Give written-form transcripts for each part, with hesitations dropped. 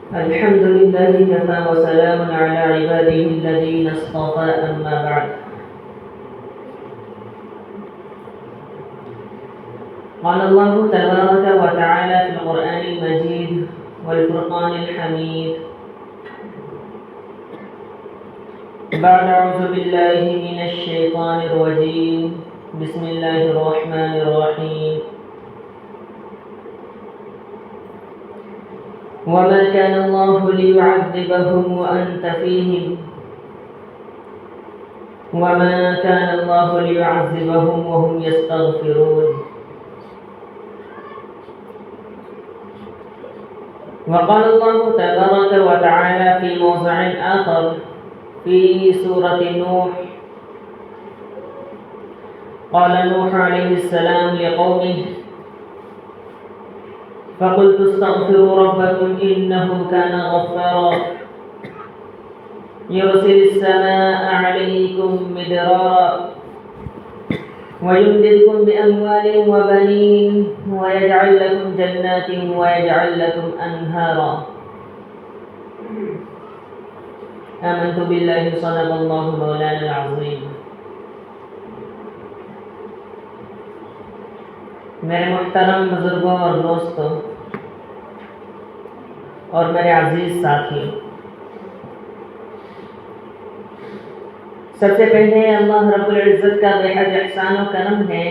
الحمد لله كفى وسلام على عباده الذين اصطفى أما بعد. قال الله تبارك وتعالى في القرآن المجيد والفرقان الحميد بعد أعوذ بالله من الشيطان الرجيم. بسم الله الرحمن الرحيم. وما كان الله ليعذبهم وأنت فيهم وما كان الله ليعذبهم وهم يستغفرون. وقال الله تبارك وتعالى في موضع آخر في سورة نوح. قال نوح عليه السلام لقومه فقلت استغفروا ربكم إنه كان غفارا يرسل السماء عليكم مدرارا ويمددكم بأموال وبنين ويجعل لكم جنات ويجعل لكم أنهارا. آمنت بالله صدق الله مولانا العظيم. میرے محترم بزرگوں اور دوستوں اور میرے عزیز ساتھیوں، سب سے پہلے اللہ رب العزت کا بے حد احسان و کرم ہے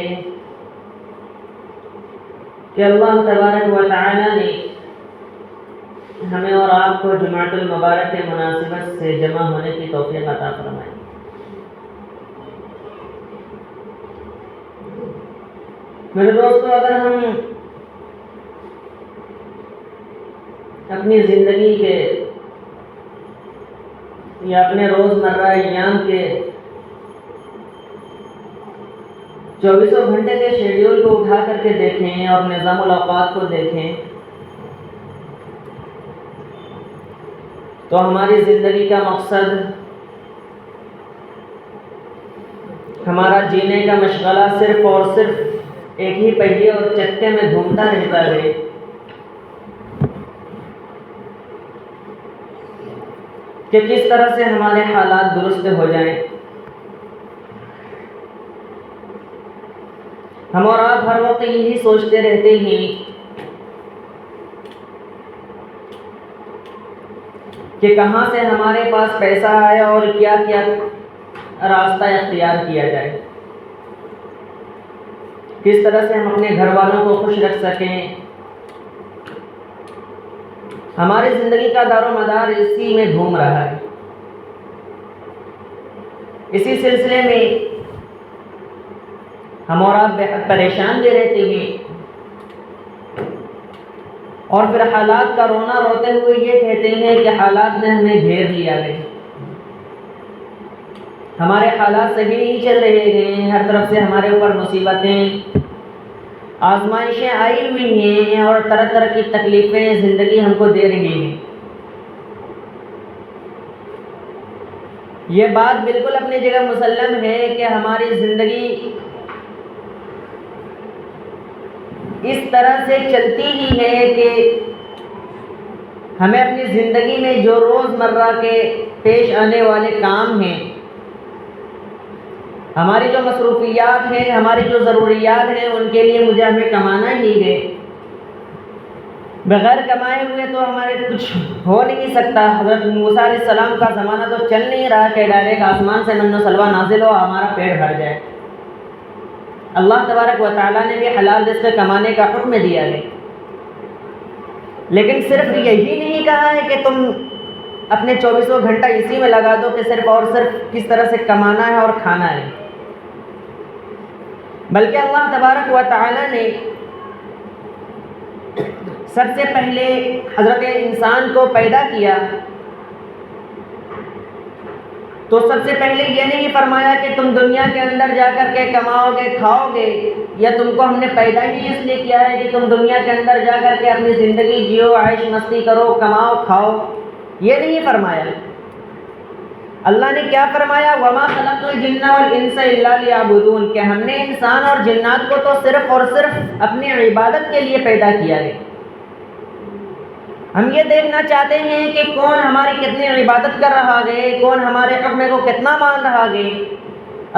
کہ اللہ تبارک و تعالی نے ہمیں اور آپ کو جمعۃ المبارک کے مناسبت سے جمع ہونے کی توفیق عطا فرمائی. میرے دوستو، اگر ہم اپنی زندگی کے یا اپنے روزمرہ ایام کے 24 گھنٹے کے شیڈیول کو اٹھا کر کے دیکھیں اور نظام الاوقات کو دیکھیں تو ہماری زندگی کا مقصد، ہمارا جینے کا مشغلہ صرف اور صرف ایک ہی پہیے اور چکے میں گھومتا رہتا ہے کہ کس طرح سے ہمارے حالات درست ہو جائیں. ہم اور آپ ہر وقت یہی سوچتے رہتے ہیں کہ کہاں سے ہمارے پاس پیسہ آئے اور کیا کیا راستہ اختیار کیا جائے، کس طرح سے ہم اپنے گھر والوں کو خوش رکھ سکیں. ہماری زندگی کا دار و مدار اسی میں گھوم رہا ہے. اسی سلسلے میں ہم اور آپ بے حد پریشان بھی رہتے ہیں اور پھر حالات کا رونا روتے ہوئے یہ کہتے ہیں کہ حالات نے ہمیں گھیر لیا ہے، ہمارے حالات صحیح نہیں چل رہے ہیں، ہر طرف سے ہمارے اوپر مصیبتیں آزمائشیں آئی ہوئی ہیں اور طرح طرح کی تکلیفیں زندگی ہم کو دے رہی ہیں. یہ بات بالکل اپنی جگہ مسلم ہے کہ ہماری زندگی اس طرح سے چلتی ہی ہے کہ ہمیں اپنی زندگی میں جو روزمرہ کے پیش آنے والے کام ہیں، ہماری جو مصروفیات ہیں، ہماری جو ضروریات ہیں، ان کے لیے ہمیں کمانا ہی ہے. بغیر کمائے ہوئے تو ہمارے کچھ ہو نہیں سکتا. حضرت موسیٰ علیہ السلام کا زمانہ تو چل نہیں رہا کہ ڈائریکٹ آسمان سے من و سلوہ نازل ہو ہمارا پیٹ بھر جائے. اللہ تبارک و تعالیٰ نے بھی حلال رزق کمانے کا حکم دیا ہے، لیکن صرف یہی نہیں کہا ہے کہ تم اپنے 24 گھنٹہ اسی میں لگا دو کہ صرف اور صرف کس طرح سے کمانا ہے اور کھانا ہے، بلکہ اللہ تبارک و تعالیٰ نے سب سے پہلے حضرت انسان کو پیدا کیا تو سب سے پہلے یہ نہیں فرمایا کہ تم دنیا کے اندر جا کر کے کماؤ گے کھاؤ گے، یا تم کو ہم نے پیدا ہی اس لیے کیا ہے کہ تم دنیا کے اندر جا کر کے اپنی زندگی جیو، عیش مستی کرو، کماؤ کھاؤ. یہ نہیں فرمایا. اللہ نے کیا فرمایا؟ وَمَا خَلَقْتُ الْجِنَّ وَالْإِنسَ إِلَّا لِيَعْبُدُونَ، کہ ہم نے انسان اور جنات کو تو صرف اور صرف اپنی عبادت کے لیے پیدا کیا ہے. ہم یہ دیکھنا چاہتے ہیں کہ کون ہماری کتنی عبادت کر رہا ہے، کون ہمارے حکم کو کتنا مان رہا ہے۔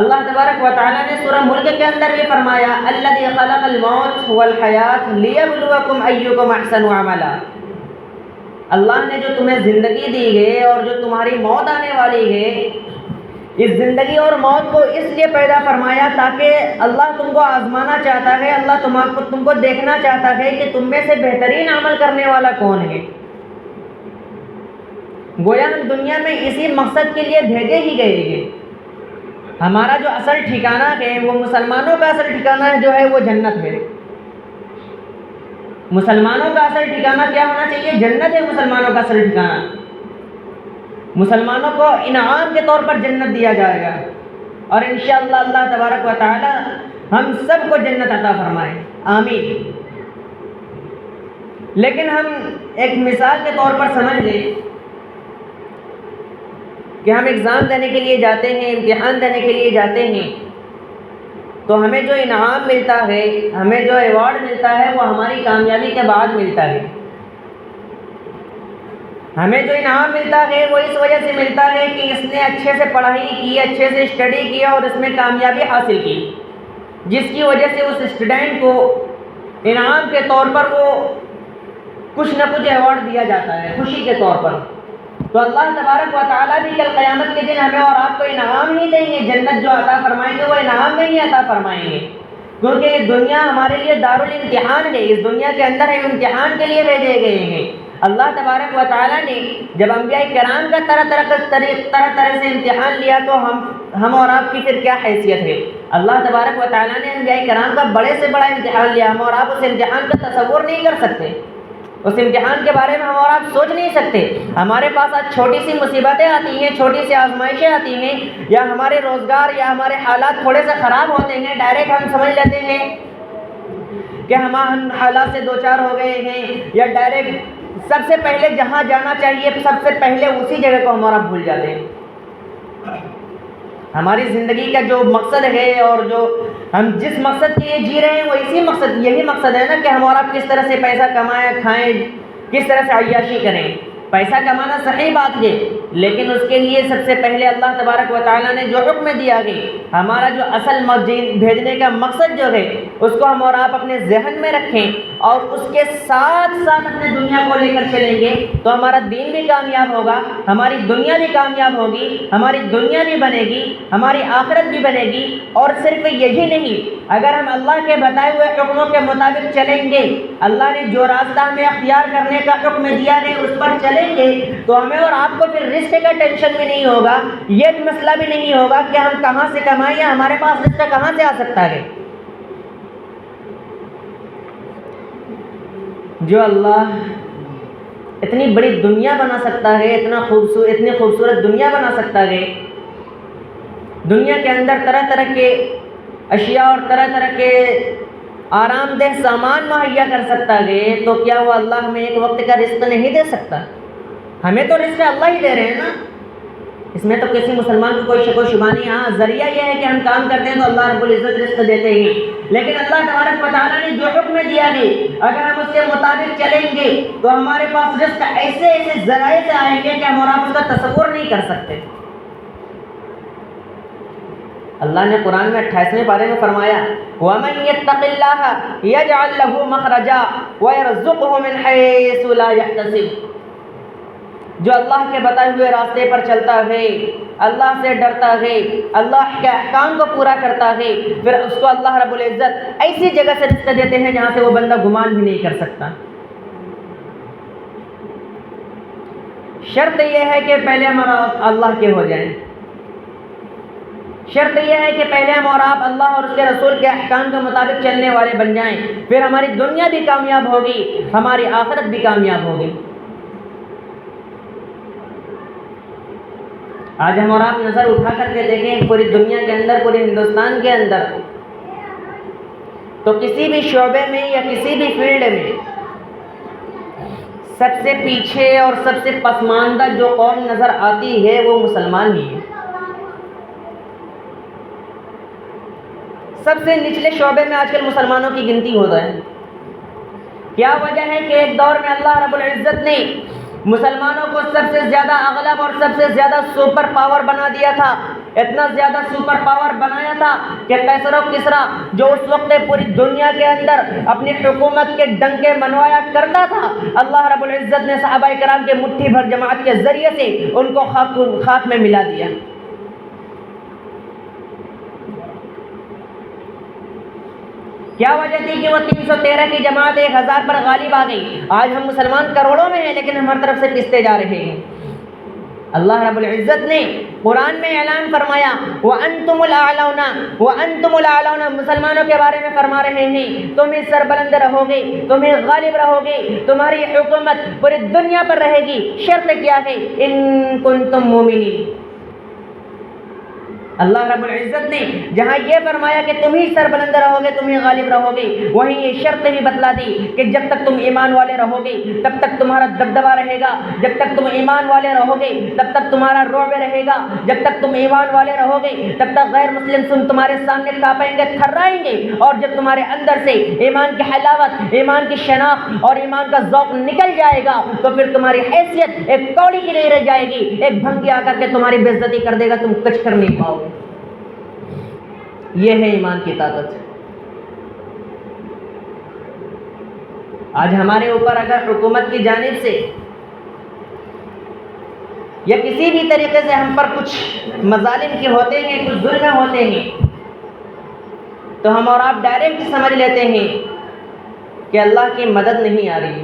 اللہ تبارک و تعالیٰ نے سورہ ملک کے اندر بھی فرمایا الذی خلق الموت والحیات لیبلوکم ایکم احسن عملا۔ اللہ نے جو تمہیں زندگی دی ہے اور جو تمہاری موت آنے والی ہے، اس زندگی اور موت کو اس لیے پیدا فرمایا تاکہ اللہ تم کو آزمانا چاہتا ہے، اللہ تم کو دیکھنا چاہتا ہے کہ تم میں سے بہترین عمل کرنے والا کون ہے۔ گویا ہم دنیا میں اسی مقصد کے لیے بھیجے ہی گئے ہیں۔ ہمارا جو اصل ٹھکانہ ہے وہ مسلمانوں کا اصل ٹھکانہ جو ہے وہ جنت ہے۔ مسلمانوں کا اصل ٹھکانہ کیا ہونا چاہیے؟ جنت ہے مسلمانوں کا اصل ٹھکانہ۔ مسلمانوں کو انعام کے طور پر جنت دیا جائے گا، اور انشاءاللہ اللہ تبارک و تعالی ہم سب کو جنت عطا فرمائے، آمین۔ لیکن ہم ایک مثال کے طور پر سمجھ لیں کہ ہم ایگزام دینے کے لیے جاتے ہیں، امتحان دینے کے لیے جاتے ہیں، تو ہمیں جو انعام ملتا ہے، ہمیں جو ایوارڈ ملتا ہے وہ ہماری کامیابی کے بعد ملتا ہے۔ ہمیں جو انعام ملتا ہے وہ اس وجہ سے ملتا ہے کہ اس نے اچھے سے پڑھائی کی، اچھے سے اسٹڈی کیا اور اس میں کامیابی حاصل کی، جس کی وجہ سے اس اسٹوڈنٹ کو انعام کے طور پر وہ کچھ نہ کچھ ایوارڈ دیا جاتا ہے خوشی کے طور پر۔ تو اللہ تبارک و تعالیٰ بھی کل قیامت کے دن ہمیں اور آپ کو انعام ہی دیں گے، جنت جو عطا فرمائیں گے وہ انعام میں ہی عطا فرمائیں گے، کیونکہ یہ دنیا ہمارے لیے دارالامتحان ہے، اس دنیا کے اندر ہم امتحان کے لیے بھیجے گئے ہیں۔ اللہ تبارک و تعالیٰ نے جب انبیاء کرام کا طرح طرح سے امتحان لیا تو ہم اور آپ کی پھر کیا حیثیت ہے؟ اللہ تبارک و تعالیٰ نے انبیاء کرام کا بڑے سے بڑا امتحان لیا، ہم اور آپ اس امتحان کا تصور نہیں کر سکتے، اس امتحان کے بارے میں ہم اور آپ سوچ نہیں سکتے۔ ہمارے پاس آج چھوٹی سی مصیبتیں آتی ہیں، چھوٹی سی آزمائشیں آتی ہیں، یا ہمارے روزگار یا ہمارے حالات تھوڑے سے خراب ہوتے ہیں، ڈائریکٹ ہم سمجھ لیتے ہیں کہ ہم حالات سے دوچار ہو گئے ہیں، یا ڈائریکٹ سب سے پہلے جہاں جانا چاہیے سب سے پہلے اسی جگہ کو ہمارا بھول جاتے ہیں۔ ہماری زندگی کا جو مقصد ہے اور جو ہم جس مقصد کے لیے جی رہے ہیں وہ یہی مقصد ہے نا کہ ہم اور آپ کس طرح سے پیسہ کمائیں، کھائیں، کس طرح سے عیاشی کریں۔ پیسہ کمانا صحیح بات ہے، لیکن اس کے لیے سب سے پہلے اللہ تبارک و تعالیٰ نے جو حکم دیا ہے، ہمارا جو اصل بھیجنے کا مقصد جو ہے اس کو ہم اور آپ اپنے ذہن میں رکھیں، اور اس کے ساتھ ساتھ اپنے دنیا کو لے کر چلیں گے تو ہمارا دین بھی کامیاب ہوگا، ہماری دنیا بھی کامیاب ہوگی، ہماری دنیا بھی بنے گی، ہماری آخرت بھی بنے گی۔ اور صرف یہی نہیں، اگر ہم اللہ کے بتائے ہوئے حکموں کے مطابق چلیں گے، اللہ نے جو راستہ ہمیں اختیار کرنے کا حکم دیا ہے اس پر چلیں گے، تو ہمیں اور آپ کو پھر رزق کا ٹینشن بھی نہیں ہوگا، یہ مسئلہ بھی نہیں ہوگا کہ ہم کہاں سے کمائیں یا ہمارے پاس رزق کہاں سے آ سکتا ہے۔ جو اللہ اتنی بڑی دنیا بنا سکتا ہے، اتنی خوبصورت دنیا بنا سکتا ہے، دنیا کے اندر طرح طرح کے اشیاء اور طرح طرح کے آرام دہ سامان مہیا کر سکتا ہے، تو کیا وہ اللہ ہمیں ایک وقت کا رزق نہیں دے سکتا؟ ہمیں تو رزق اللہ ہی دے رہے ہیں نا، اس میں تو کسی مسلمان کو کوئی شک و شبہ نہیں۔ ہاں، ذریعہ یہ ہے کہ ہم کام کرتے ہیں تو اللہ رب العزت رزق دیتے ہیں، لیکن اللہ تبارک و تعالیٰ نے جو حکم دیا ہے اگر ہم اس کے مطابق چلیں گے تو ہمارے پاس رزق ایسے ایسے ذرائع سے آئیں گے کہ ہم اور آپ اس کا تصور نہیں کر سکتے۔ اللہ نے قرآن میں 28ویں پارے میں فرمایا وَمَن يَتَّقِ اللَّهَ يَجْعَل لَّهُ مَخْرَجًا وَيَرْزُقْهُ مِنْ حَيْثُ لَا يَحْتَسِبُ، جو اللہ کے بتائے ہوئے راستے پر چلتا ہے، اللہ سے ڈرتا ہے، اللہ کے احکام کو پورا کرتا ہے، پھر اس کو اللہ رب العزت ایسی جگہ سے رزق دیتے ہیں جہاں سے وہ بندہ گمان بھی نہیں کر سکتا۔ شرط یہ ہے کہ پہلے ہم اللہ کے ہو جائیں، شرط یہ ہے کہ پہلے ہم اور آپ اللہ اور اس کے رسول کے احکام کے مطابق چلنے والے بن جائیں، پھر ہماری دنیا بھی کامیاب ہوگی، ہماری آخرت بھی کامیاب ہوگی۔ آج ہم اور آپ نظر اٹھا کر کے دیکھیں پوری دنیا کے اندر، پورے ہندوستان کے اندر، تو کسی بھی شعبے میں یا کسی بھی فیلڈ میں سب سے پیچھے اور سب سے پسماندہ جو قوم نظر آتی ہے وہ مسلمان ہی ہے۔ سب سے نچلے شعبے میں آج کل مسلمانوں کی گنتی ہوتا ہے، کیا وجہ ہے کہ ایک دور میں اللہ رب العزت نے مسلمانوں کو سب سے زیادہ اغلب اور سب سے زیادہ سپر پاور بنا دیا تھا. اتنا زیادہ سپر پاور بنایا تھا کہ قیصر و کسریٰ جو اس وقت پوری دنیا کے اندر اپنی حکومت کے ڈنکے منوایا کرتا تھا، اللہ رب العزت نے صحابہ کرام کے مٹھی بھر جماعت کے ذریعے سے ان کو خاک میں ملا دیا. کیا وجہ تھی کہ وہ 313 کی جماعت 1000 پر غالب آ گئی؟ آج ہم مسلمان کروڑوں میں ہیں لیکن ہم ہر طرف سے پستے جا رہے ہیں. اللہ رب العزت نے قرآن میں اعلان فرمایا وَأَنْتُمُ الْأَعْلَوْنَ وَأَنْتُمُ الْأَعْلَوْنَ، مسلمانوں کے بارے میں فرما رہے ہیں تم ہی سربلند رہو گے، تم ہی غالب رہو گے، تمہاری حکومت پوری دنیا پر رہے گی. شرط کیا ہے؟ ان کنتم مومنین. اللہ رب العزت نے جہاں یہ فرمایا کہ تم ہی سربلند رہو گے، تم ہی غالب رہو گے، وہیں یہ شرط بھی بتلا دی کہ جب تک تم ایمان والے رہو گے تب تک تمہارا دبدبا رہے گا، جب تک تم ایمان والے رہو گے تب تک تمہارا رعب رہے گا، جب تک تم ایمان والے رہو گے تب تک غیر مسلم تمہارے سامنے کانپیں گے، تھرائیں گے، اور جب تمہارے اندر سے ایمان کی حلاوت، ایمان کی شناخت اور ایمان کا ذوق نکل جائے گا تو پھر تمہاری حیثیت ایک کوڑی کی نہیں رہ جائے گی، ایک بھنگی آ کر کے تمہاری بے عزتی کر دے گا، تم کچھ کر نہیں پاؤ گے. یہ ہے ایمان کی طاقت. آج ہمارے اوپر اگر حکومت کی جانب سے یا کسی بھی طریقے سے ہم پر کچھ مظالم کے ہوتے ہیں، کچھ ظلم ہوتے ہیں، تو ہم اور آپ ڈائریکٹ سمجھ لیتے ہیں کہ اللہ کی مدد نہیں آ رہی.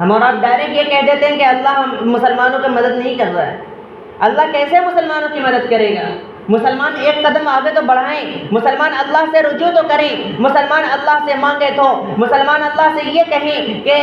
ہم اور آپ ڈائریکٹ یہ کہہ دیتے ہیں کہ اللہ مسلمانوں کی مدد نہیں کر رہا ہے. اللہ کیسے مسلمانوں کی مدد کرے گا؟ مسلمان ایک قدم آگے تو بڑھائیں، مسلمان اللہ سے رجوع تو کریں، مسلمان اللہ سے مانگے تو، مسلمان اللہ سے یہ کہیں کہ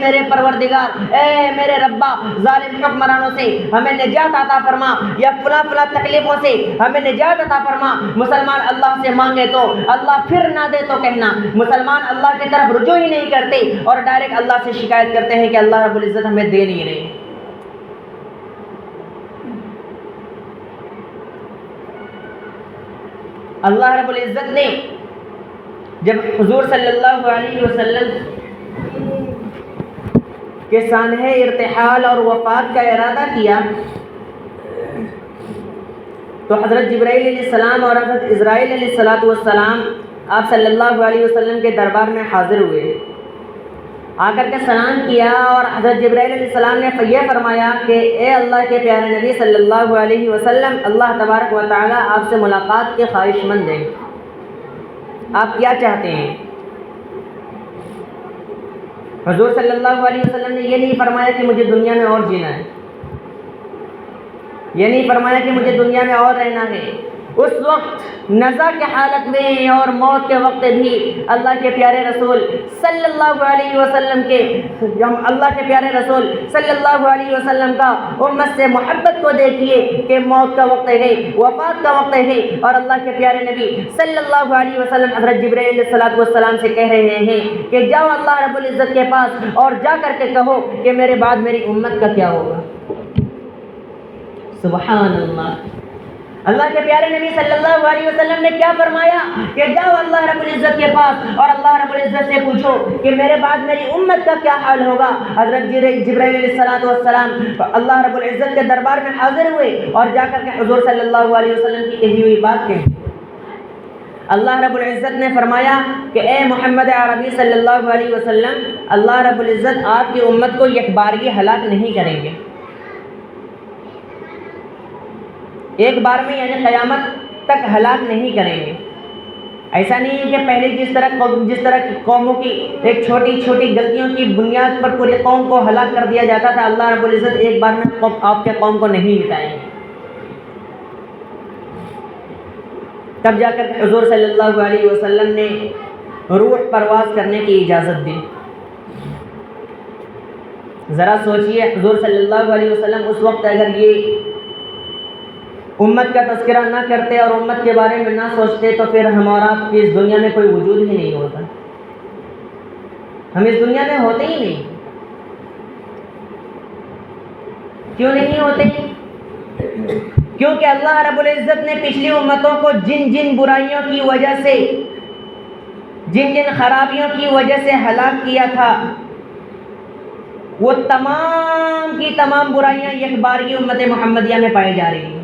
میرے پروردگار، اے میرے ربا، ظالم حکمرانوں سے ہمیں نجات عطا فرما، یا فلاں فلاں تکلیفوں سے ہمیں نجات عطا فرما. مسلمان اللہ سے مانگے تو، اللہ پھر نہ دے تو کہنا. مسلمان اللہ کی طرف رجوع ہی نہیں کرتے اور ڈائریکٹ اللہ سے شکایت کرتے ہیں کہ اللہ رب العزت ہمیں دے نہیں رہے. اللہ رب العزت نے جب حضور صلی اللہ علیہ وسلم کے سانحہ ارتحال اور وفات کا ارادہ کیا تو حضرت جبرائیل علیہ السلام اور حضرت اسرائیل علیہ السلام آپ صلی اللہ علیہ وسلم کے دربار میں حاضر ہوئے. آ کر کے سلام کیا اور حضرت جبرائیل علیہ السلام نے یہ فرمایا کہ اے اللہ کے پیارے نبی صلی اللہ علیہ وسلم، اللہ تبارک و تعالیٰ آپ سے ملاقات کے خواہش مند ہیں، آپ کیا چاہتے ہیں؟ حضور صلی اللہ علیہ وسلم نے یہ نہیں فرمایا کہ مجھے دنیا میں اور جینا ہے، یہ نہیں فرمایا کہ مجھے دنیا میں اور رہنا ہے. اس وقت نزع کی حالت میں اور موت کے وقت بھی اللہ کے پیارے رسول صلی اللہ علیہ وسلم کے اللہ کے پیارے رسول صلی اللہ علیہ وسلم کا امت سے محبت کو دیکھیے کہ موت کا وقت ہے، وفات کا وقت ہے، اور اللہ کے پیارے نبی صلی اللہ علیہ وسلم حضرت جبرائیل علیہ السلام سے کہہ رہے ہیں کہ جاؤ اللہ رب العزت کے پاس اور جا کر کے کہو کہ میرے بعد میری امت کا کیا ہوگا. سبحان اللہ. اللہ کے پیارے نبی صلی اللہ علیہ وسلم نے کیا فرمایا کہ جاؤ اللہ رب العزت کے پاس اور اللہ رب العزت سے پوچھو کہ میرے بعد میری امت کا کیا حال ہوگا. حضرت جبرائیل علیہ السلام اللہ رب العزت کے دربار میں حاضر ہوئے اور جا کر کے حضور صلی اللہ علیہ وسلم کی کہی ہوئی بات کہیں. اللہ رب العزت نے فرمایا کہ اے محمد عربی صلی اللہ علیہ وسلم، اللہ رب العزت آپ کی امت کو یک بارگی ہلاک نہیں کریں گے، ایک بار میں یعنی قیامت تک ہلاک نہیں کریں گے. ایسا نہیں ہے کہ پہلے جس طرح قوموں کی ایک چھوٹی چھوٹی غلطیوں کی بنیاد پر پوری قوم کو ہلاک کر دیا جاتا تھا، اللہ رب العزت ایک بار میں آپ کے قوم کو نہیں مٹائیں گے. تب جا کر حضور صلی اللہ علیہ وسلم نے روح پرواز کرنے کی اجازت دی. ذرا سوچئے حضور صلی اللہ علیہ وسلم اس وقت اگر یہ امت کا تذکرہ نہ کرتے اور امت کے بارے میں نہ سوچتے تو پھر ہمارا اس دنیا میں کوئی وجود ہی نہیں ہوتا، ہم اس دنیا میں ہوتے ہی نہیں. کیوں نہیں ہوتے؟ کیونکہ اللہ رب العزت نے پچھلی امتوں کو جن برائیوں کی وجہ سے جن جن خرابیوں کی وجہ سے ہلاک کیا تھا، وہ تمام کی تمام برائیاں یک بارگی امت محمدیہ میں پائی جا رہی ہیں۔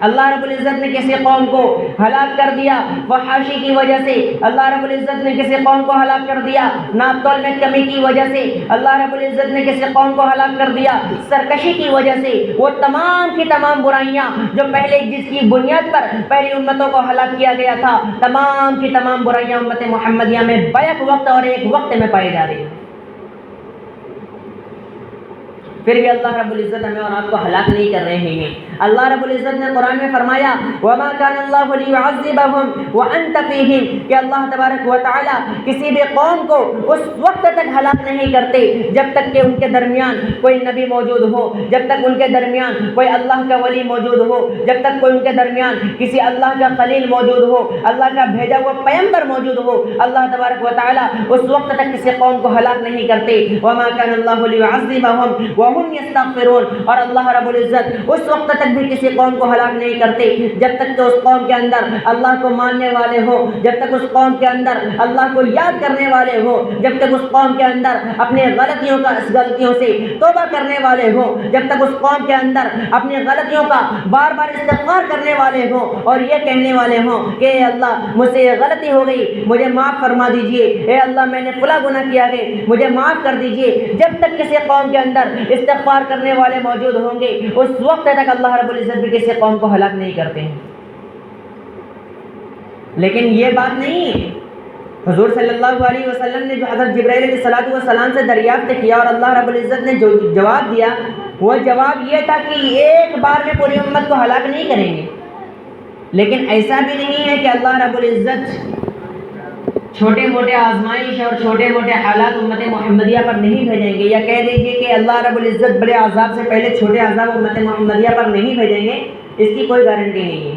اللہ رب العزت نے کسی قوم کو ہلاک کر دیا فحاشی کی وجہ سے، اللہ رب العزت نے کسی قوم کو ہلاک کر دیا ناپ تول میں کمی کی وجہ سے، اللہ رب العزت نے کسی قوم کو ہلاک کر دیا سرکشی کی وجہ سے۔ وہ تمام کی تمام برائیاں جو پہلے جس کی بنیاد پر پہلی امتوں کو ہلاک کیا گیا تھا، تمام کی تمام برائیاں امت محمدیہ میں بیک وقت اور ایک وقت میں پائی جا رہی ہیں۔ پھر بھی اللہ رب العزت ہمیں اور آپ کو ہلاک نہیں کر رہے ہیں۔ اللہ رب العزت نے قرآن میں فرمایا وَمَا كَانَ اللَّهُ لِيُعَذِّبَهُمْ وَأَنْتَ فِيهِمْ، کہ اللہ تبارک و تعالی کسی بھی قوم کو اس وقت تک ہلاک نہیں کرتے جب تک کہ ان کے درمیان کوئی نبی موجود ہو، جب تک ان کے درمیان کوئی اللہ کا ولی موجود ہو، جب تک کوئی ان کے درمیان کسی اللہ کا خلیل موجود ہو، اللہ کا بھیجا ہوا پیغمبر موجود ہو، اللہ تبارک و تعالی اس وقت تک کسی قوم کو ہلاک نہیں کرتے۔ وَمَا كَانَ اللَّهُ لِيُعَذِّبَهُمْ وَهُمْ يَسْتَغْفِرُونَ، اور اللہ رب العزت اس وقت تک بھی کسی قوم کو ہلاک نہیں کرتے جب تک کہ اس قوم کے اندر اللہ کو ماننے والے ہو، جب تک اس قوم کے اندر اللہ کو یاد کرنے والے ہو، جب تک اس قوم کے اندر اپنے غلطیوں سے توبہ کرنے والے ہو، جب تک اس قوم کے اندر اپنی غلطیوں کا بار بار استغفار کرنے والے ہوں اور یہ کہنے والے ہوں کہ اے اللہ مجھ سے یہ غلطی ہو گئی، مجھے معاف فرما دیجئے، اے اللہ میں نے فلاں گناہ کیا ہے مجھے معاف کر دیجئے۔ جب تک کسی قوم کے اندر استغفار کرنے والے موجود ہوں گے اس وقت تک اللہ رب العزت بھی کسی قوم کو ہلاک نہیں کرتے ہیں۔ لیکن یہ بات نہیں ہے، حضور صلی اللہ علیہ وسلم نے جو حضرت جبرائیل علیہ السلام سے دریافت کیا اور اللہ رب العزت نے جو جواب دیا وہ جواب یہ تھا کہ ایک بار میں پوری امت کو ہلاک نہیں کریں گے۔ لیکن ایسا بھی نہیں ہے کہ اللہ رب العزت چھوٹے موٹے آزمائش اور چھوٹے موٹے حالات امت محمدیہ پر نہیں بھیجیں گے، یا کہہ دیجئے کہ اللہ رب العزت بڑے عذاب سے پہلے چھوٹے عذاب امت محمدیہ پر نہیں بھیجیں گے، اس کی کوئی گارنٹی نہیں ہے،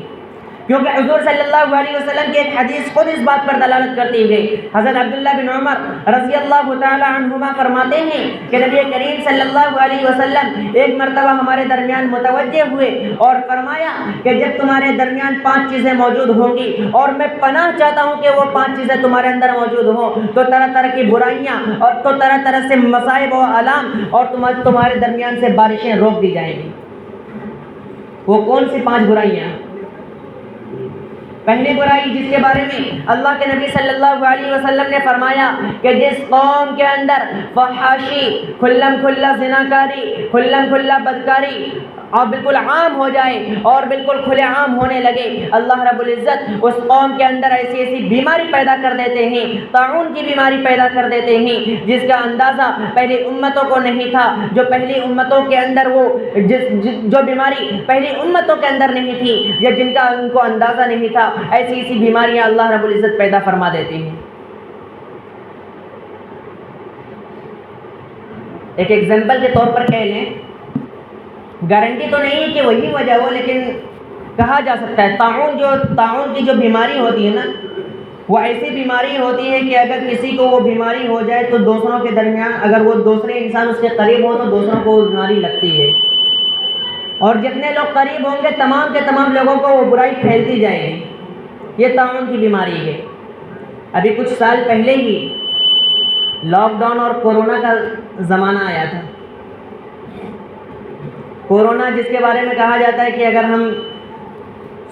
کیونکہ حضور صلی اللہ علیہ وسلم کی ایک حدیث خود اس بات پر دلالت کرتی ہے۔ حضرت عبداللہ بن عمر رضی اللہ تعالی عنہما فرماتے ہیں کہ نبی کریم صلی اللہ علیہ وسلم ایک مرتبہ ہمارے درمیان متوجہ ہوئے اور فرمایا کہ جب تمہارے درمیان 5 چیزیں موجود ہوں گی اور میں پناہ چاہتا ہوں کہ وہ 5 چیزیں تمہارے اندر موجود ہوں تو طرح طرح کی برائیاں اور تو طرح طرح سے مصائب و آلام اور تمہارے درمیان سے بارشیں روک دی جائیں گی۔ وہ کون سی 5 برائیاں؟ پہلی برائی جس کے بارے میں اللہ کے نبی صلی اللہ علیہ وسلم نے فرمایا کہ جس قوم کے اندر فحاشی، کھلم کھلا زناکاری، کھلم کھلا بدکاری اور بالکل عام ہو جائے اور بالکل کھلے عام ہونے لگے، اللہ رب العزت اس قوم کے اندر ایسی ایسی بیماری پیدا کر دیتے ہیں، طاعون کی بیماری پیدا کر دیتے ہیں جس کا اندازہ پہلی امتوں کو نہیں تھا، جو پہلی امتوں کے اندر وہ جو بیماری پہلی امتوں کے اندر نہیں تھی یا جن کا ان کو اندازہ نہیں تھا، ایسی ایسی بیماریاں اللہ رب العزت پیدا فرما دیتے ہیں۔ ایک ایگزامپل کے طور پر کہہ لیں، گارنٹی تو نہیں ہے کہ وہی وجہ ہو لیکن کہا جا سکتا ہے طاعون کی جو بیماری ہوتی ہے نا، وہ ایسی بیماری ہوتی ہے کہ اگر کسی کو وہ بیماری ہو جائے تو دوسروں کے درمیان اگر وہ دوسرے انسان اس کے قریب ہو تو دوسروں کو وہ بیماری لگتی ہے، اور جتنے لوگ قریب ہوں گے تمام کے تمام لوگوں کو وہ برائی پھیلتی جائے گی۔ یہ طاعون کی بیماری ہے۔ ابھی کچھ سال پہلے ہی لاک ڈاؤن اور کورونا کا زمانہ آیا تھا۔ کورونا جس کے بارے میں کہا جاتا ہے کہ اگر ہم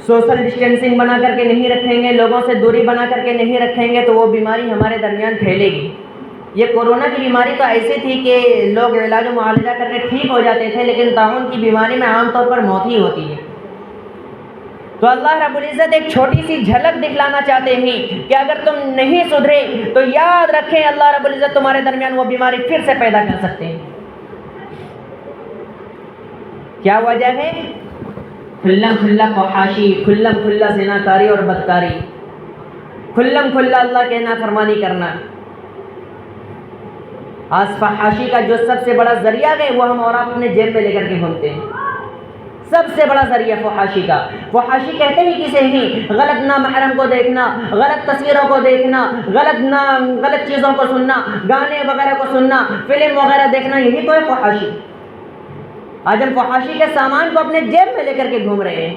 سوشل ڈسٹینسنگ بنا کر کے نہیں رکھیں گے، لوگوں سے دوری بنا کر کے نہیں رکھیں گے تو وہ بیماری ہمارے درمیان پھیلے گی۔ یہ کورونا کی بیماری تو ایسی تھی کہ لوگ علاج و معالجہ کر کے ٹھیک ہو جاتے تھے، لیکن طاعون کی بیماری میں عام طور پر موت ہی ہوتی ہے۔ تو اللہ رب العزت ایک چھوٹی سی جھلک دکھلانا چاہتے ہیں کہ اگر تم نہیں سدھرے تو یاد رکھیں اللہ رب العزت تمہارے درمیان وہ بیماری پھر سے پیدا کر سکتے ہیں۔ کیا وجہ ہے؟ کھلم کھلا فحاشی، کھلم کھلا زناکاری اور بدکاری، کھلم کھلا اللہ کے نافرمانی کرنا۔ آج فحاشی کا جو سب سے بڑا ذریعہ ہے وہ ہم اور آپ اپنے جیب میں لے کر کے گھومتے ہیں۔ سب سے بڑا ذریعہ فحاشی کا، فحاشی کہتے ہی کسے ہی؟ غلط نامحرم کو دیکھنا، غلط تصویروں کو دیکھنا، غلط چیزوں کو سننا، گانے وغیرہ کو سننا، فلم وغیرہ دیکھنا، یہی تو ہے فحاشی۔ آج ہم فحاشی کے سامان کو اپنے جیب میں لے کر کے گھوم رہے ہیں،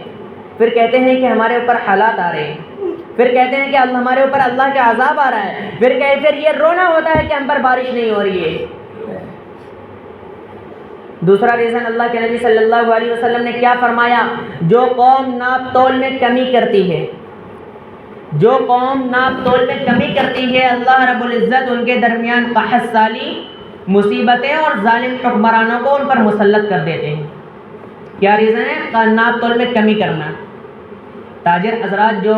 پھر کہتے ہیں کہ ہمارے اوپر حالات آ رہے ہیں۔ پھر کہتے ہیں کہ ہمارے اوپر اللہ کا عذاب آ رہا ہے، پھر یہ رونا ہوتا ہے کہ ہم پر بارش نہیں ہو رہی ہے۔ دوسرا ریزن اللہ کے نبی صلی اللہ علیہ وسلم نے کیا فرمایا؟ جو قوم ناپ تول میں کمی کرتی ہے، جو قوم ناپ تول میں کمی کرتی ہے، اللہ رب العزت ان کے درمیان قحط سالی، مصیبتیں اور ظالم حکمرانوں کو ان پر مسلط کر دیتے ہیں۔ کیا ریزن ہے؟ ناپ تول میں کمی کرنا۔ تاجر حضرات جو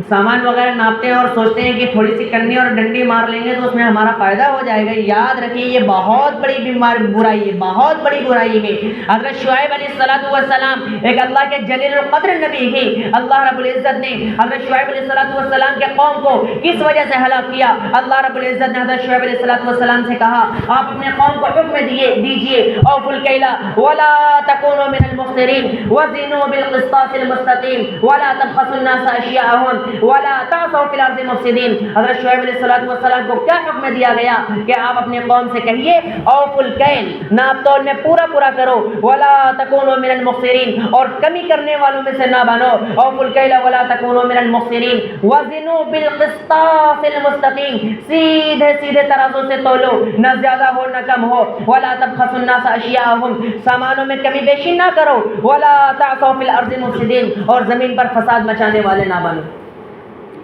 سامان وغیرہ ناپتے ہیں اور سوچتے ہیں کہ تھوڑی سی کنی اور ڈنڈی مار لیں گے تو اس میں ہمارا فائدہ ہو جائے گا، یاد رکھیے یہ بہت بڑی برائی ہے، بہت بڑی برائی ہے۔ حضرت شعیب علیہ السلام ایک اللہ کے جلیل القدر نبی ہے، اللہ رب العزت نے حضرت شعیب علیہ السلام کے قوم کو کس وجہ سے ہلاک کیا؟ اللہ رب العزت نے حضرت شعیب علیہ السلام سے کہا آپ اپنے قوم کو حکم دیجئے اوفوا الکیل ولا تکونوا من المخسرین وزنوا بالقسطاس المستقیم ولا تبخسوا الناس اشیاءهم ولا تعثوا فی الارض مفسدین۔ حضرت شعیب علیہ السلام کو کیا حکم دیا گیا کہ آپ اپنے قوم سے کہیے اوفوا الکیل، ناپ تول میں پورا کرو، ولا تکونوا من المخسرین، اور کمی کرنے والوں میں سے نہ بنو، اوفوا الکیل ولا تکونوا من المخسرین وزنوا بالقسطاس المستقیم، سیدھے ترازو سے تولو، نہ زیادہ ہو نہ کم ہو، ولا تبخسوا الناس اشیاءهم، سامانوں میں کمی بیشی نہ کرو، ولا تعثوا فی الارض مفسدین، اور زمین پر فساد مچانے والے نہ بنو۔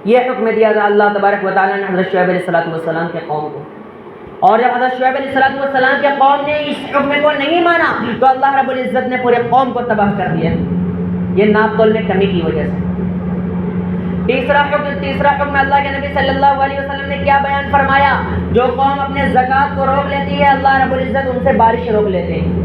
یہ حکم دیا تھا اللہ تبارک و تعالیٰ نے حضرت شعیب علیہ السلام کے قوم کو، اور جب حضرت شعیب علیہ السلام کے قوم نے اس حکم کو نہیں مانا تو اللہ رب العزت نے پورے قوم کو تباہ کر دیا، یہ ناپ تول میں کمی کی وجہ سے۔ تیسرا حکم اللہ کے نبی صلی اللہ علیہ وسلم نے کیا بیان فرمایا؟ جو قوم اپنے زکوٰۃ کو روک لیتی ہے اللہ رب العزت ان سے بارش روک لیتے ہیں۔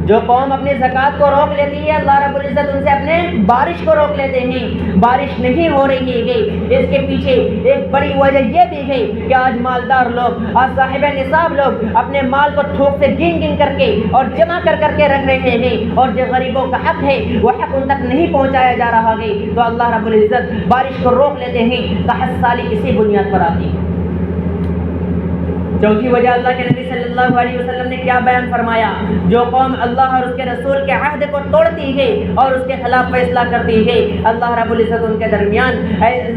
جو قوم اپنی زکوٰۃ کو روک لیتی ہے اللہ رب العزت ان سے اپنے بارش کو روک لیتے ہیں، بارش نہیں ہو رہی ہے۔ اس کے پیچھے ایک بڑی وجہ یہ بھی ہے کہ آج مالدار لوگ، آج صاحب نصاب لوگ اپنے مال کو تھوک سے گن کر کے اور جمع کر کے رکھ رہے ہیں، اور جو غریبوں کا حق ہے وہ حق ان تک نہیں پہنچایا جا رہا ہے، تو اللہ رب العزت بارش کو روک لیتے ہیں۔ قحط سالی اسی بنیاد پر آتی ہے۔ چوتھی وجہ اللہ کے نبی صلی اللہ علیہ وسلم نے کیا بیان فرمایا؟ جو قوم اللہ اور اس کے رسول کے عہد کو توڑتی ہے اور اس کے خلاف فیصلہ کرتی ہے اللہ رب العزت ان کے درمیان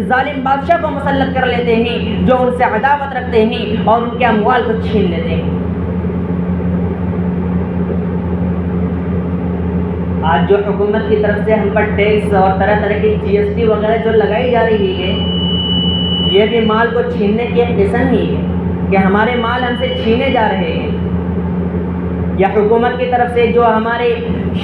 ظالم بادشاہ کو مسلط کر لیتے ہیں جو ان سے عداوت رکھتے ہیں اور ان کے اموال کو چھین لیتے ہیں۔ آج جو حکومت کی طرف سے ہم پر ٹیکس اور طرح کی GST وغیرہ جو لگائی جا رہی ہے، یہ بھی مال کو چھیننے کی ایک قسم ہی ہے کہ ہمارے مال ہم سے چھینے جا رہے ہیں۔ یا حکومت کی طرف سے جو ہمارے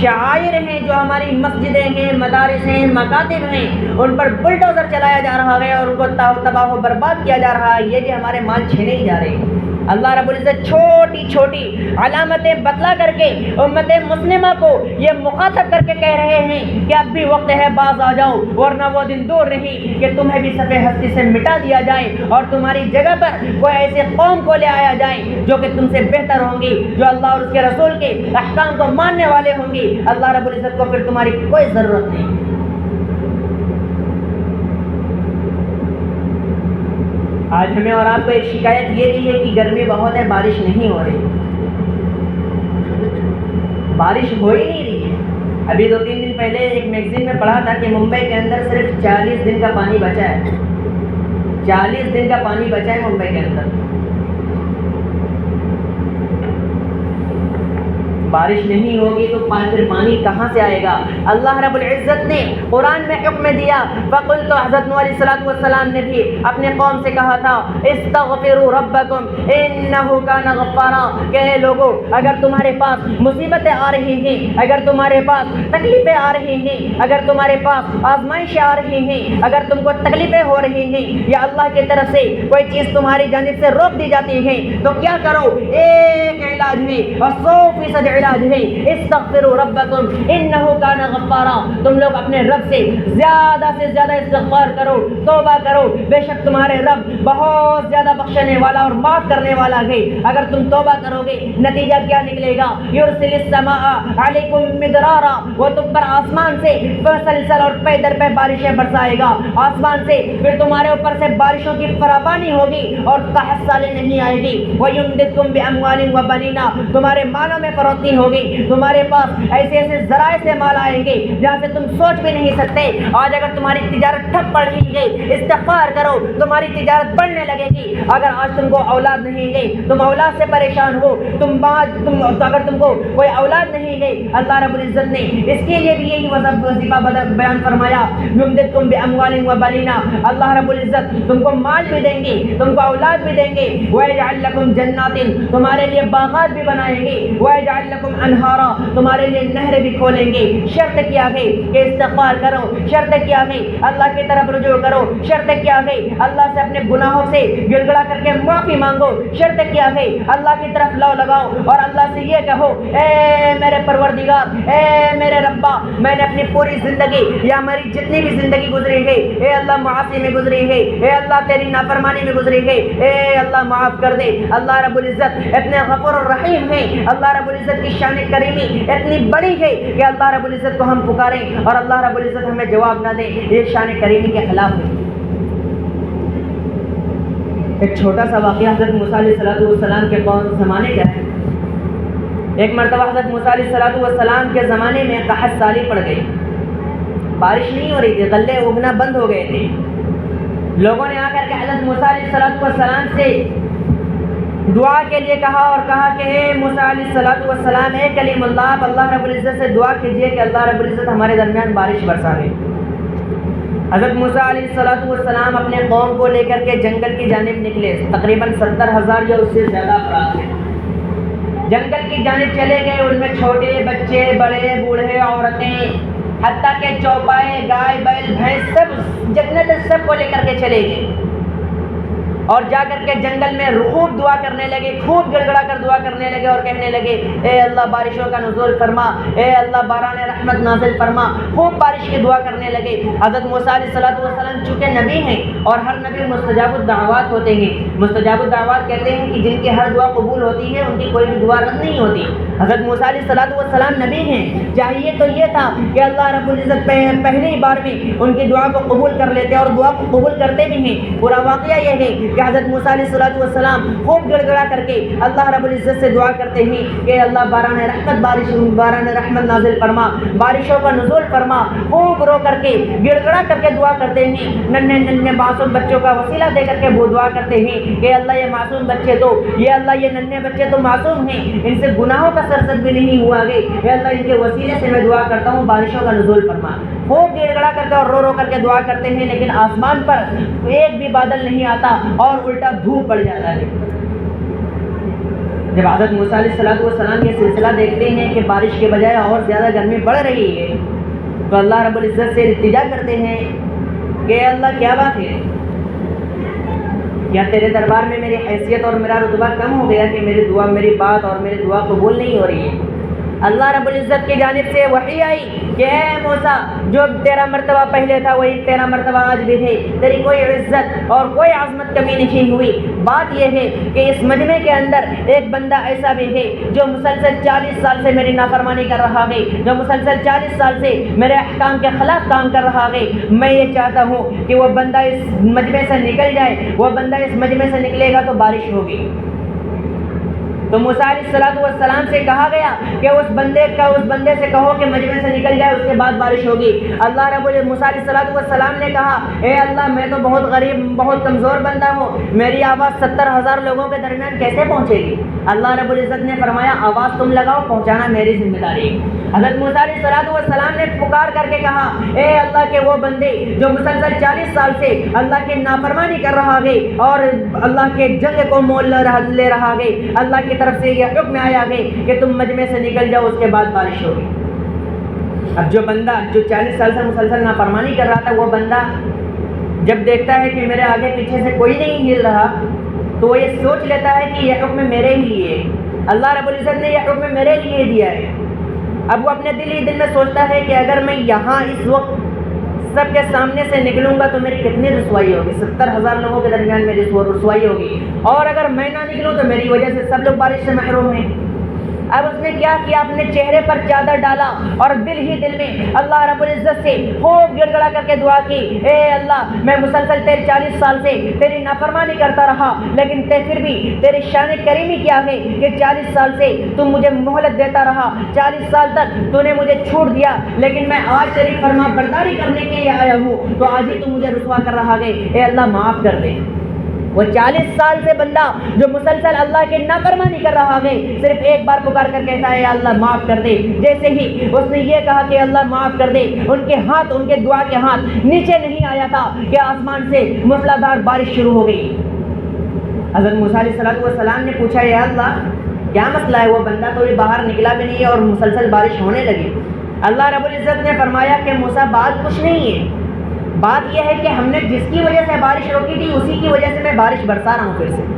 شعائر ہیں، جو ہماری مسجدیں ہیں، مدارس ہیں، مکاتب ہیں، ان پر بلڈوزر چلایا جا رہا ہے اور ان کو تباہ و برباد کیا جا رہا ہے، یہ بھی ہمارے مال چھینے ہی جا رہے ہیں۔ اللہ رب العزت چھوٹی چھوٹی علامتیں بتلا کر کے امت مسلمہ کو یہ مخاطب کر کے کہہ رہے ہیں کہ اب بھی وقت ہے، باز آ جاؤ، ورنہ وہ دن دور نہیں کہ تمہیں بھی صفحہ ہستی سے مٹا دیا جائے اور تمہاری جگہ پر کوئی ایسے قوم کو لے آیا جائے جو کہ تم سے بہتر ہوں گی، جو اللہ اور اس کے رسول کے احکام کو ماننے والے ہوں گی۔ اللہ رب العزت کو پھر تمہاری کوئی ضرورت نہیں۔ آج ہمیں اور آپ کو ایک شکایت یہ بھی ہے کہ گرمی بہت ہے، بارش نہیں ہو رہی، بارش ہو ہی نہیں رہی ہے۔ ابھی 2-3 دن پہلے ایک میگزین میں پڑھا تھا کہ ممبئی کے اندر صرف 40 دن کا پانی بچا ہے، 40 دن کا پانی بچا ہے ممبئی کے اندر۔ بارش نہیں ہوگی تو پھر پانی کہاں سے آئے گا؟ اللہ رب العزت نے قرآن میں حکم دیا، فقلت، حضرت نوح علیہ السلام نے بھی اپنے قوم سے کہا تھا، استغفروا ربکم انہ کان غفارا، کہ اے لوگو اگر تمہارے پاس مصیبتیں آ رہی ہیں، اگر تمہارے پاس تکلیفیں آ رہی ہیں، اگر تمہارے پاس آزمائشیں آ رہی ہیں، اگر تم کو تکلیفیں ہو رہی ہیں یا اللہ کی طرف سے کوئی چیز تمہاری جانب سے روک دی جاتی ہے تو کیا کرو؟ ایک علاج ہے اور 100% علاج ہے، استغفروا ربکم انہ کان غفارا، تم لوگ اپنے رب سے زیادہ استغفار کرو، توبہ کرو، بے شک تمہارے رب بہت زیادہ بخشنے والا اور معاف کرنے والا ہے۔ اگر تم توبہ کرو گے نتیجہ کیا نکلے گا؟ یرسل السماء علیکم مدرارا، وہ تم پر آسمان سے مسلسل اور پے در پے بارشیں برسائے گا، آسمان سے پھر تمہارے اوپر سے بارشوں کی فراوانی ہوگی اور قحط سالی نہیں آئے گی۔ وَيُمْدِدْكُمْ بِأَمْوَالٍ وَبَنِينَ، تمہارے مالوں میں فروختی ترقی ہوگی، تمہارے پاس ایسے ایسے ذرائع سے مال آئیں گے جہاں سے تم سوچ بھی نہیں سکتے۔ آج اگر تمہاری تجارت ٹھپ پڑ رہی ہے، استغفار کرو، تمہاری تجارت بڑھنے لگے گی۔ اگر آج تم کو اولاد نہیں گئی، تم اولاد سے پریشان ہو، اگر تم کو کوئی اولاد نہیں گئی، اللہ رب العزت نے اس کے لیے بھی یہی وظیفہ بیان فرمایا، یمددکم باموال وبنین، اللہ رب العزت تم کو مال بھی دیں گے، تم کو اولاد بھی دیں گے، ویجعل لکم جنات، تمہارے لیے باغات بھی بنائیں گے، ویجعل لکم انہارا، تمہارے لیے نہریں بھی کھولیں گے۔ شرط کیا ہے کہ استغفار کرو، شرط کیا ہے اللہ کی طرف رجوع کرو، شرط کیا ہے اللہ سے اپنے گناہوں سے گڑ گڑا کر کے معافی مانگو، شرط کیا ہے اللہ کی طرف لو لگاؤ اور اللہ سے یہ کہو، اے میرے پروردگار، اے میرے ربا، میں نے اپنی پوری زندگی یا میری جتنی بھی زندگی گزری ہے، اے اللہ معاصی میں گزری ہے، اے اللہ تیری نافرمانی میں گزری ہے، اے اللہ معاف کر دے۔ اللہ رب العزت اتنے غفور الرحیم ہے، اللہ رب العزت کی شان کریمی اتنی بڑی ہے کہ اللہ رب العزت کو ہم پکاریں اور اللہ رب العزت ہمیں جواب نہ دے، یہ شان کریمی کے خلاف ہے۔ ایک چھوٹا سا واقعہ حضرت موسیٰ علیہ السلام کے زمانے کا ہے۔ ایک مرتبہ حضرت موسیٰ علیہ السلام کے زمانے میں قحط سالی پڑ گئی، بارش نہیں ہو رہی تھی، غلے اگنا بند ہو گئے تھے۔ لوگوں نے آ کر کے حضرت موسیٰ علیہ السلام سے دعا کے لیے کہا اور کہا کہ اے موسیٰ علیہ السلام، اے کلیم اللہ، آپ اللہ رب العزت سے دعا کیجئے کہ اللہ رب العزت ہمارے درمیان بارش برسا دے۔ حضرت موسیٰ علیہ السلام اپنے قوم کو لے کر کے جنگل کی جانب نکلے، تقریباً 70,000 یا اس سے زیادہ افراد تھے۔ جنگل کی جانب چلے گئے، ان میں چھوٹے بچے، بڑے بوڑھے، عورتیں، حتیٰ کہ چوپائے، گائے، بیل، بھینس، سب جتنے تھے سب کو لے کر کے چلے گئے اور جا کر کے جنگل میں خوب دعا کرنے لگے، خوب گڑ گڑا کر دعا کرنے لگے اور کہنے لگے، اے اللہ بارشوں کا نزول فرما، اے اللہ باران رحمت نازل فرما، خوب بارش کی دعا کرنے لگے۔ حضرت موسیٰ علیہ السلام چونکہ نبی ہیں اور ہر نبی مستجاب الدعوات ہوتے ہیں، مستجاب الدعوات کہتے ہیں کہ جن کی ہر دعا قبول ہوتی ہے، ان کی کوئی بھی دعا رد نہیں ہوتی۔ حضرت موسیٰ علیہ السلام نبی ہیں، چاہیے تو یہ تھا کہ اللہ رب العزت پہلی بار میں ان کی دعا کو قبول کر لیتے اور دعا کو قبول کرتے بھی ہیں۔ پورا واقعہ یہ ہے کہ حضرت موسیٰ علیہ السلام خوب گڑ گڑا کر کے اللہ رب العزت سے دعا کرتے ہیں کہ اللہ باران رحمت نازل فرما، بارشوں کا نزول فرما، خوب رو کر کے گڑ گڑا کر کے دعا کرتے ہیں۔ ننھے ننھے معصوم بچوں کا وسیلہ دے کر کے وہ دعا کرتے ہیں کہ اللہ یہ معصوم بچے تو یہ ننھے بچے تو معصوم ہیں، ان سے گناہوں کا سرزد بھی نہیں ہوا گے، اے اللہ ان کے وسیلے سے میں دعا کرتا ہوں بارشوں کا نزول فرما۔ خوب گڑ گڑا کر کے اور رو رو کر کے دعا کرتے ہیں، لیکن آسمان پر ایک بھی بادل نہیں آتا اور الٹا دھوپ پڑ جاتا ہے۔ جب حضرت موسیٰ علیہ السلام یہ سلسلہ دیکھتے ہیں کہ بارش کے بجائے اور زیادہ گرمی بڑھ رہی ہے، تو اللہ رب العزت سے التجا کرتے ہیں کہ اے اللہ کیا بات ہے، کیا تیرے دربار میں میری حیثیت اور میرا رتبہ کم ہو گیا کہ میری بات اور میری دعا قبول نہیں ہو رہی ہے؟ اللہ رب العزت کی جانب سے وحی آئی کہ اے موسیٰ، جو تیرا مرتبہ پہلے تھا وہی تیرا مرتبہ آج بھی ہے، تیری کوئی عزت اور کوئی عظمت کمی نہیں ہوئی۔ بات یہ ہے کہ اس مجمع کے اندر ایک بندہ ایسا بھی ہے جو مسلسل 40 سال سے میری نافرمانی کر رہا ہے، جو مسلسل 40 سال سے میرے احکام کے خلاف کام کر رہا ہے۔ میں یہ چاہتا ہوں کہ وہ بندہ اس مجمع سے نکل جائے، وہ بندہ اس مجمع سے نکلے گا تو بارش ہوگی۔ تو موسیٰ علیہ السلام سے کہا گیا کہ اس بندے سے کہو کہ مجمع سے نکل جائے، اس کے بعد بارش ہوگی۔ اللہ رب العزت موسیٰ علیہ السلام نے کہا، اے اللہ میں تو بہت غریب، بہت کمزور بندہ ہوں، میری آواز 70,000 لوگوں کے درمیان کیسے پہنچے گی؟ اللہ رب العزت نے فرمایا آواز تم لگاؤ، پہنچانا میری ذمہ داری ہے۔ حضرت موسیٰ علیہ السلام نے پکار کر کے کہا، اے اللہ کے وہ بندے جو مسلسل 40 سال سے اللہ کی نافرمانی کر رہا ہے اور اللہ کے جنگ کو مول لے رہا ہے، اللہ کی طرف سے یہ حکم آیا ہے کہ تم مجمع سے نکل جاؤ، اس کے بعد بارش ہوگی۔ اب جو بندہ جو 40 سال سے مسلسل نافرمانی کر رہا تھا، وہ بندہ جب دیکھتا ہے کہ میرے آگے پیچھے سے کوئی نہیں ہل رہا، تو وہ یہ سوچ لیتا ہے کہ یہ حکم میرے ہی لیے، اللہ رب العزت نے یہ حکم میرے لیے دیا ہے۔ اب وہ اپنے دل میں سوچتا ہے کہ اگر میں یہاں اس وقت سب کے سامنے سے نکلوں گا تو میری کتنی رسوائی ہوگی، 70,000 لوگوں کے درمیان میری رسوائی ہوگی، اور اگر میں نہ نکلوں تو میری وجہ سے سب لوگ بارش سے محروم ہیں۔ اب اس نے کیا کیا, اپنے چہرے پر چادر ڈالا اور دل ہی دل میں اللہ رب العزت سے خوب گڑ گڑا کر کے دعا کی, اے اللہ میں مسلسل تیرے 40 سال سے تیری نافرمانی کرتا رہا, لیکن پھر بھی تیری شان کریمی کیا ہے کہ 40 سال سے تم مجھے مہلت دیتا رہا, 40 سال تک تو نے مجھے چھوڑ دیا, لیکن میں آج تیری فرما برداری کرنے کے لیے آیا ہوں, تو آج ہی تم مجھے رسوا کر رہا ہے, اے اللہ معاف کر دے. وہ 40 سال سے بندہ جو مسلسل اللہ کی نافرمانی کر رہا ہے, صرف ایک بار پکار کر کہتا ہے اللہ معاف کر دے. جیسے ہی اس نے یہ کہا کہ اللہ معاف کر دے, ان کے ہاتھ, ان کے دعا کے ہاتھ نیچے نہیں آیا تھا کہ آسمان سے موسلادھار بارش شروع ہو گئی. حضرت موسیٰ علیہ السلام نے پوچھا, یا اللہ کیا مسئلہ ہے؟ وہ بندہ تو باہر نکلا بھی نہیں ہے اور مسلسل بارش ہونے لگی. اللہ رب العزت نے فرمایا کہ موسیٰ بات کچھ نہیں ہے, بات یہ ہے کہ ہم نے جس کی وجہ سے بارش روکی تھی اسی کی وجہ سے میں بارش برسا رہا ہوں. پھر سے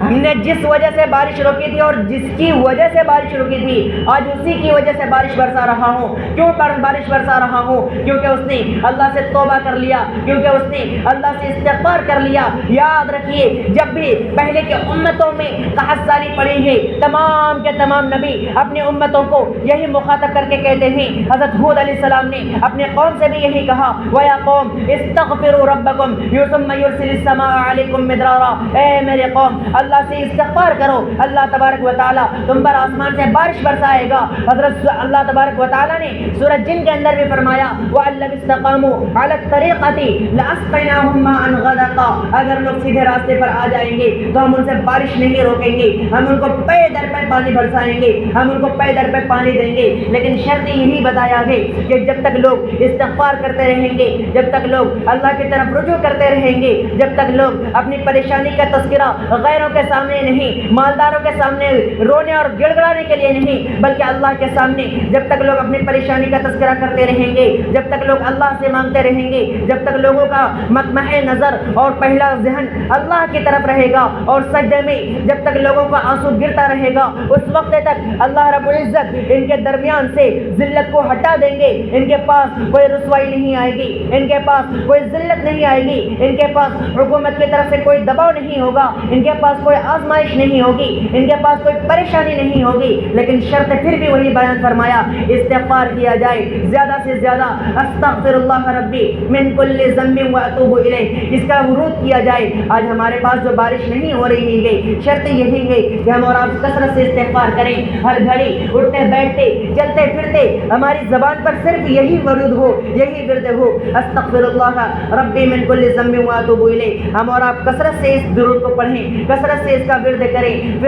ہم نے جس وجہ سے بارش روکی تھی اور جس کی وجہ سے بارش روکی تھی, آج اسی کی وجہ سے بارش برسا رہا ہوں. کیوں بارش برسا رہا ہوں؟ کیونکہ اس نے اللہ سے توبہ کر لیا, کیونکہ اس نے اللہ سے استغفار کر لیا. یاد رکھیے, جب بھی پہلے کے امتوں میں قحط سالی پڑی ہے, تمام کے تمام نبی اپنی امتوں کو یہی مخاطب کر کے کہتے ہیں. حضرت ہود علیہ السلام نے اپنے قوم سے بھی یہی کہا, وَيَا قَوْمِ اسْتَغْفِرُوا رَبَّكُمْ ثُمَّ يُرْسِلِ السَّمَاءَ عَلَيْكُمْ مِدْرَارًا. اے میرے قوم, اللہ سے استغفار کرو, اللہ تبارک و تعالیٰ تم پر آسمان سے بارش برسائے گا. حضرت اللہ تبارک و تعالیٰ نے سورۃ جن کے اندر بھی فرمایا, وَأَلَّذِي اسْتَقَامُوا عَلَى الطَّرِيقَةِ لَأَسْقَيْنَاهُم مَّاءً غَدَقًا. اگر لوگ سیدھے راستے پر آ جائیں گے تو ہم ان سے بارش نہیں روکیں گے, ہم ان کو پے در پہ پانی برسائیں گے, ہم ان کو پے در پہ پانی دیں گے. لیکن شرط یہی بتایا ہے کہ جب تک لوگ استغفار کرتے رہیں گے, جب تک لوگ اللہ کی طرف رجوع کرتے رہیں گے, جب تک لوگ اپنی پریشانی کا تذکرہ غیروں کے سامنے نہیں, مالداروں کے سامنے رونے اور گڑ گڑانے کے لیے نہیں, بلکہ اللہ کے سامنے جب تک لوگ اپنی پریشانی کا تذکرہ کرتے رہیں گے, جب تک لوگ اللہ سے مانگتے رہیں گے, جب تک لوگوں کا مطمع نظر اور پہلا ذہن اللہ کی طرف رہے گا, اور سجدے میں جب تک لوگوں کا آنسو گرتا رہے گا, اس وقت تک اللہ رب العزت ان کے درمیان سے ذلت کو ہٹا دیں گے. ان کے پاس کوئی رسوائی نہیں آئے گی, ان کے پاس کوئی ذلت نہیں آئے گی, ان کے پاس حکومت کی طرف سے کوئی دباؤ نہیں ہوگا, ان کے پاس کوئی آزمائش نہیں ہوگی, ان کے پاس کوئی پریشانی نہیں ہوگی. لیکن شرط پھر بھی وہی بیان فرمایا, استغفار کیا جائے زیادہ سے زیادہ, استغفر اللہ ربی من کل ذنب واتوب الیہ, اس کا ورود کیا جائے. آج ہمارے پاس جو بارش نہیں ہو رہی ہے, شرط یہی ہے کہ ہم اور آپ کثرت سے استغفار کریں. ہر گھڑی اٹھتے بیٹھتے چلتے پھرتے ہماری زبان پر صرف یہی ورود ہو, یہی ورد ہو, استغفر اللہ ربی من کل ذنب واتوب الیہ. ہم اور آپ کثرت سے اس درود کو پڑھیں, کثرت سے اس کا ورد کریں. پھر